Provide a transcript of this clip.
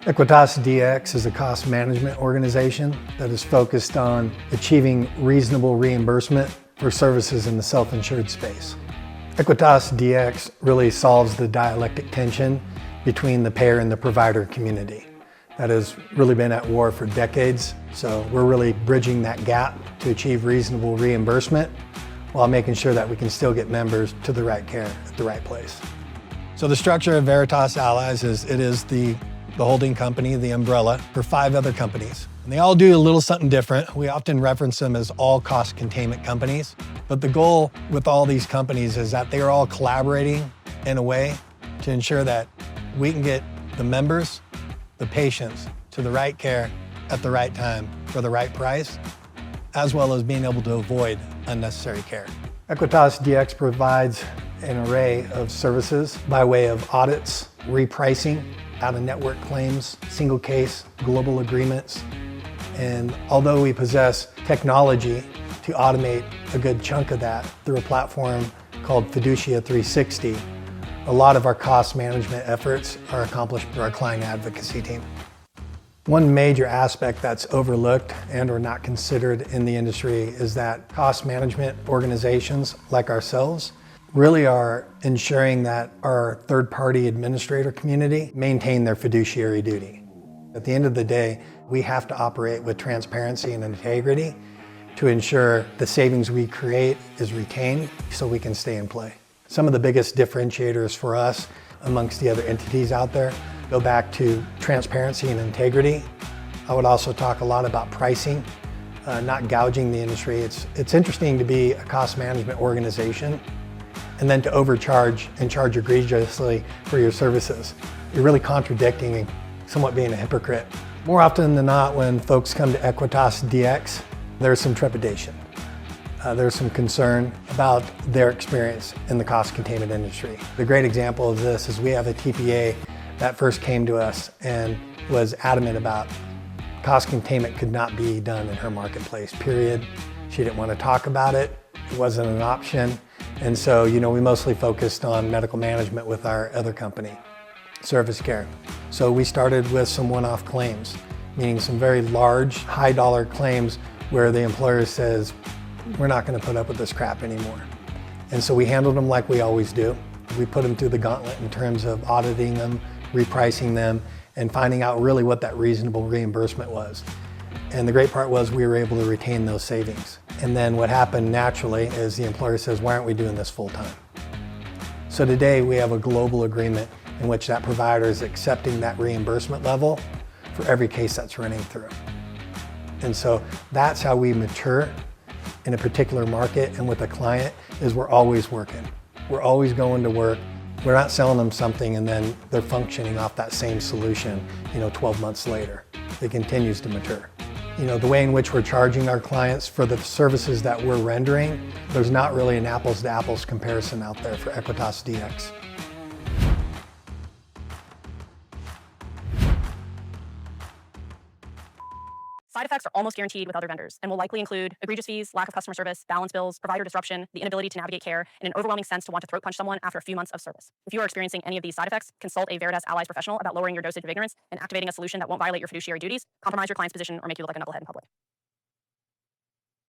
EquitasDx is a cost management organization that is focused on achieving reasonable reimbursement for services in the self-insured space. EquitasDx really solves the dialectic tension between the payer and the provider community that has really been at war for decades. So we're really bridging that gap to achieve reasonable reimbursement while making sure that we can still get members to the right care at the right place. So the structure of Veritas Allies is the holding company, the umbrella, for 5 other companies. And they all do a little something different. We often reference them as all cost containment companies. But the goal with all these companies is that they are all collaborating in a way to ensure that we can get the members, the patients, to the right care at the right time for the right price, as well as being able to avoid unnecessary care. EquitasDx provides an array of services by way of audits, repricing, out-of-network claims, single case, global agreements. And although we possess technology to automate a good chunk of that through a platform called Fiducia 360, a lot of our cost management efforts are accomplished through our client advocacy team. One major aspect that's overlooked and or not considered in the industry is that cost management organizations like ourselves really are ensuring that our third-party administrator community maintain their fiduciary duty. At the end of the day, we have to operate with transparency and integrity to ensure the savings we create is retained so we can stay in play. Some of the biggest differentiators for us amongst the other entities out there go back to transparency and integrity. I would also talk a lot about pricing, not gouging the industry. It's interesting to be a cost management organization and then to overcharge and charge egregiously for your services. You're really contradicting and somewhat being a hypocrite. More often than not, when folks come to EquitasDx, there's some trepidation. There's some concern about their experience in the cost containment industry. The great example of this is we have a TPA that first came to us and was adamant about cost containment could not be done in her marketplace, period. She didn't want to talk about it. It wasn't an option. And so, we mostly focused on medical management with our other company, Service Care. So we started with some one-off claims, meaning some very large, high-dollar claims where the employer says, we're not going to put up with this crap anymore. And so we handled them like we always do. We put them through the gauntlet in terms of auditing them, repricing them, and finding out really what that reasonable reimbursement was. And the great part was we were able to retain those savings. And then what happened naturally is the employer says, why aren't we doing this full time? So today we have a global agreement in which that provider is accepting that reimbursement level for every case that's running through. And so that's how we mature in a particular market and with a client is we're always working. We're always going to work. We're not selling them something and then they're functioning off that same solution, 12 months later. It continues to mature. The way in which we're charging our clients for the services that we're rendering, there's not really an apples to apples comparison out there for EquitasDx. Side effects are almost guaranteed with other vendors and will likely include egregious fees, lack of customer service, balance bills, provider disruption, the inability to navigate care, and an overwhelming sense to want to throat punch someone after a few months of service. If you are experiencing any of these side effects, consult a Veritas Allies professional about lowering your dosage of ignorance and activating a solution that won't violate your fiduciary duties, compromise your client's position, or make you look like a knucklehead in public.